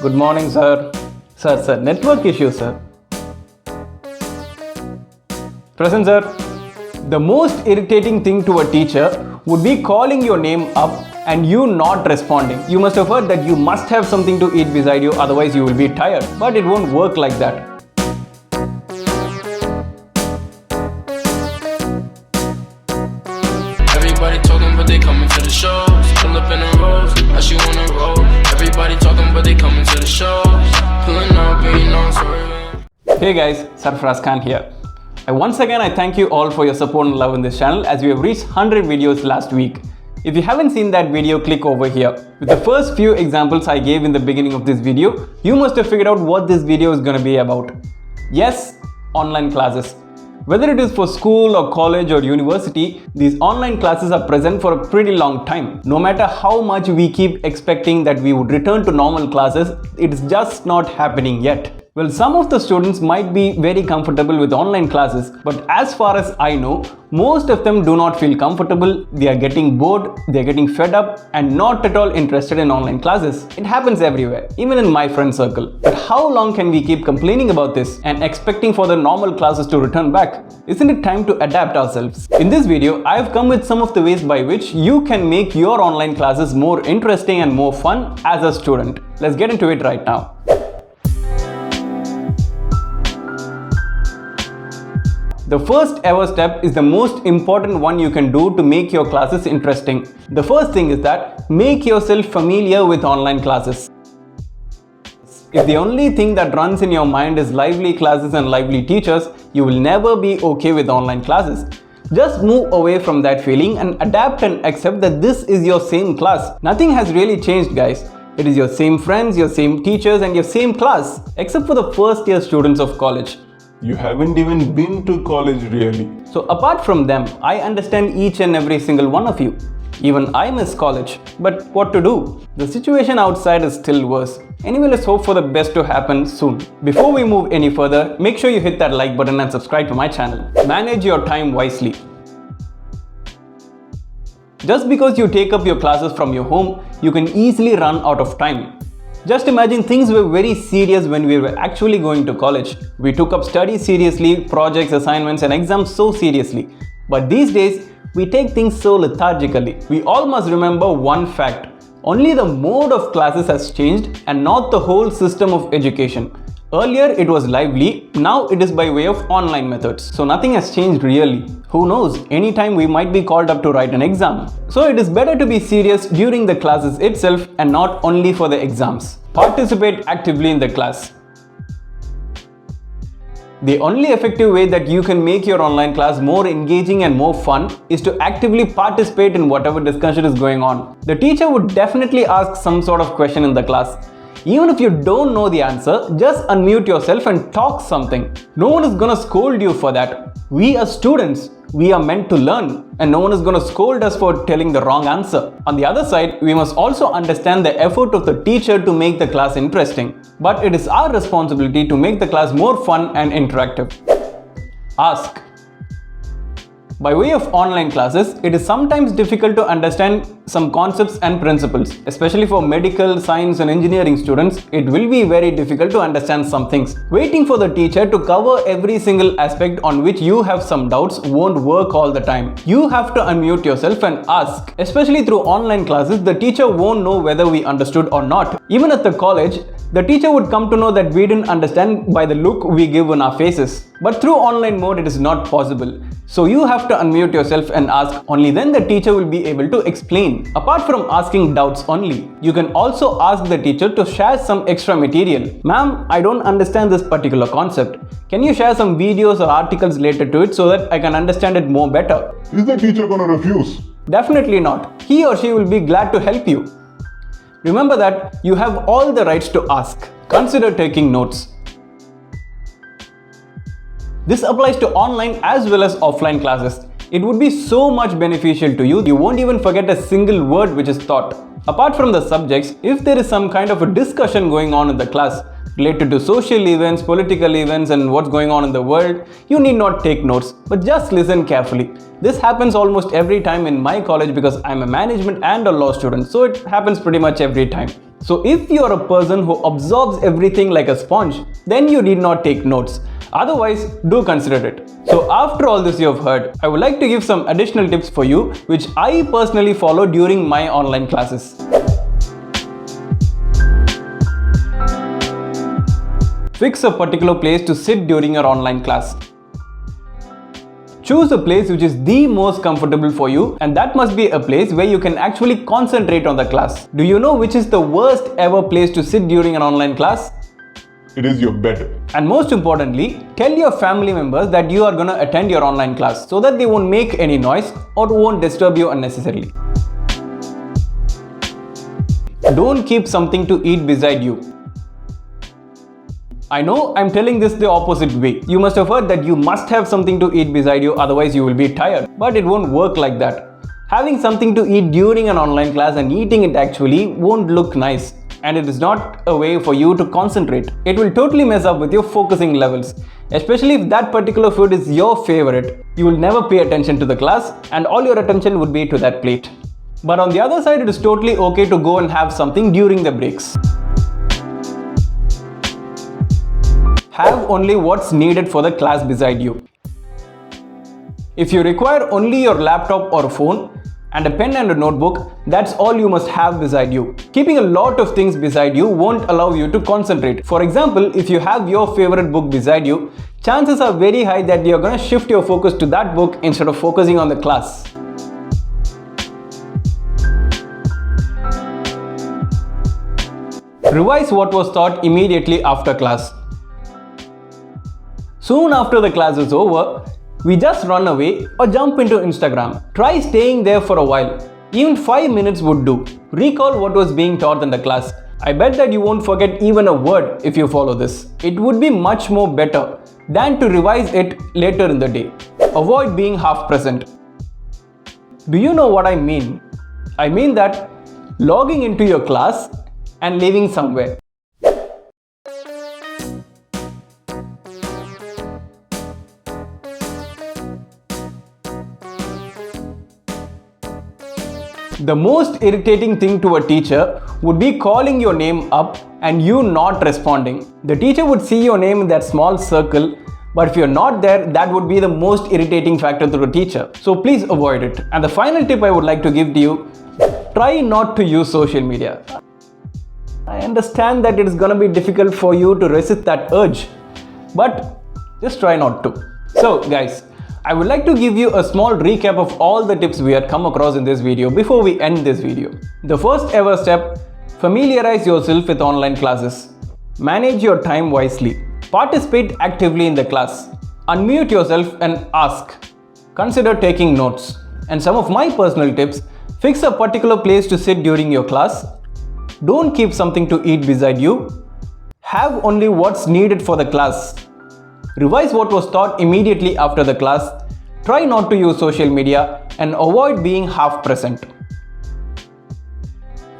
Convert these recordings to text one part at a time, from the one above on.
Good morning, sir. Sir, network issue, sir. Present, sir. The most irritating thing to a teacher would be calling your name up and you not responding. You must have heard that you must have something to eat beside you, otherwise you will be tired. But it won't work like that. Everybody talking, but they coming to the shows. Pull up in the rows, how she wanna roll. Everybody talking, but they coming to the shows. Pulling up, being on swerving. Hey guys, Sarferaaz Khaan here. Once again, I thank you all for your support and love in this channel as we have reached 100 videos last week. If you haven't seen that video, click over here. With the first few examples I gave in the beginning of this video, you must have figured out what this video is going to be about. Yes, online classes. Whether it is for school or college or university, these online classes are present for a pretty long time. No matter how much we keep expecting that we would return to normal classes, it's just not happening yet. Well, some of the students might be very comfortable with online classes, but as far as I know, most of them do not feel comfortable, they are getting bored, they are getting fed up and not at all interested in online classes. It happens everywhere, even in my friend circle. But how long can we keep complaining about this and expecting for the normal classes to return back? Isn't it time to adapt ourselves? In this video, I have come with some of the ways by which you can make your online classes more interesting and more fun as a student. Let's get into it right now. The first ever step is the most important one you can do to make your classes interesting. The first thing is that make yourself familiar with online classes. If the only thing that runs in your mind is lively classes and lively teachers, you will never be okay with online classes. Just move away from that feeling and adapt and accept that this is your same class. Nothing has really changed, guys. It is your same friends, your same teachers and your same class, except for the first year students of college. You haven't even been to college really. So apart from them, I understand each and every single one of you. Even I miss college. But what to do? The situation outside is still worse. Anyway, let's hope for the best to happen soon. Before we move any further, make sure you hit that like button and subscribe to my channel. Manage your time wisely. Just because you take up your classes from your home, you can easily run out of time. Just imagine things were very serious when we were actually going to college. We took up studies seriously, projects, assignments and exams so seriously. But these days, we take things so lethargically. We all must remember one fact. Only the mode of classes has changed and not the whole system of education. Earlier it was lively, now it is by way of online methods. So nothing has changed really. Who knows, anytime we might be called up to write an exam. So it is better to be serious during the classes itself and not only for the exams. Participate actively in the class. The only effective way that you can make your online class more engaging and more fun is to actively participate in whatever discussion is going on. The teacher would definitely ask some sort of question in the class. Even if you don't know the answer, just unmute yourself and talk something. No one is gonna scold you for that. We are students. We are meant to learn and no one is gonna scold us for telling the wrong answer. On the other side, we must also understand the effort of the teacher to make the class interesting. But it is our responsibility to make the class more fun and interactive. Ask. By way of online classes, it is sometimes difficult to understand some concepts and principles. Especially for medical, science and engineering students, it will be very difficult to understand some things. Waiting for the teacher to cover every single aspect on which you have some doubts won't work all the time. You have to unmute yourself and ask. Especially through online classes, the teacher won't know whether we understood or not. Even at the college, the teacher would come to know that we didn't understand by the look we give on our faces. But through online mode, it is not possible. So you have to unmute yourself and ask. Only then the teacher will be able to explain. Apart from asking doubts only, you can also ask the teacher to share some extra material. Ma'am, I don't understand this particular concept. Can you share some videos or articles related to it so that I can understand it more better? Is the teacher gonna refuse? Definitely not. He or she will be glad to help you. Remember that you have all the rights to ask. Consider taking notes. This applies to online as well as offline classes. It would be so much beneficial to you, you won't even forget a single word which is taught. Apart from the subjects, if there is some kind of a discussion going on in the class related to social events, political events and what's going on in the world, you need not take notes, but just listen carefully. This happens almost every time in my college because I'm a management and a law student, so it happens pretty much every time. So if you are a person who absorbs everything like a sponge, then you need not take notes. Otherwise, do consider it. So after all this you have heard, I would like to give some additional tips for you which I personally follow during my online classes. Fix a particular place to sit during your online class. Choose a place which is the most comfortable for you, and that must be a place where you can actually concentrate on the class. Do you know which is the worst ever place to sit during an online class? It is your bed. And most importantly, tell your family members that you are going to attend your online class so that they won't make any noise or won't disturb you unnecessarily. Don't keep something to eat beside you. I know I'm telling this the opposite way. You must have heard that you must have something to eat beside you, otherwise you will be tired. But it won't work like that. Having something to eat during an online class and eating it actually won't look nice. And it is not a way for you to concentrate. It will totally mess up with your focusing levels. Especially if that particular food is your favorite. You will never pay attention to the class and all your attention would be to that plate. But on the other side, it is totally okay to go and have something during the breaks. Have only what's needed for the class beside you. If you require only your laptop or phone and a pen and a notebook, that's all you must have beside you. Keeping a lot of things beside you won't allow you to concentrate. For example, if you have your favorite book beside you, chances are very high that you're going to shift your focus to that book instead of focusing on the class. Revise what was taught immediately after class. Soon after the class is over, we just run away or jump into Instagram. Try staying there for a while. Even 5 minutes would do. Recall what was being taught in the class. I bet that you won't forget even a word if you follow this. It would be much more better than to revise it later in the day. Avoid being half present. Do you know what I mean? I mean that logging into your class and leaving somewhere. The most irritating thing to a teacher would be calling your name up and you not responding. The teacher would see your name in that small circle, but if you're not there, that would be the most irritating factor to a teacher. So please avoid it. And the final tip I would like to give to you, try not to use social media. I understand that it is going to be difficult for you to resist that urge, but just try not to. So guys, I would like to give you a small recap of all the tips we had come across in this video before we end this video. The first ever step, familiarize yourself with online classes. Manage your time wisely. Participate actively in the class. Unmute yourself and ask. Consider taking notes. And some of my personal tips, fix a particular place to sit during your class. Don't keep something to eat beside you. Have only what's needed for the class. Revise what was taught immediately after the class. Try not to use social media and avoid being half present.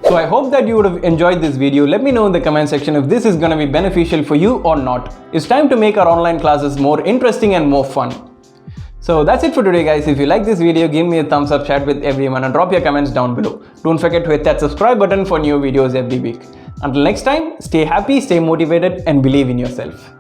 So I hope that you would have enjoyed this video. Let me know in the comment section if this is going to be beneficial for you or not. It's time to make our online classes more interesting and more fun. So that's it for today guys. If you like this video, give me a thumbs up, share it with everyone and drop your comments down below. Don't forget to hit that subscribe button for new videos every week. Until next time, stay happy, stay motivated and believe in yourself.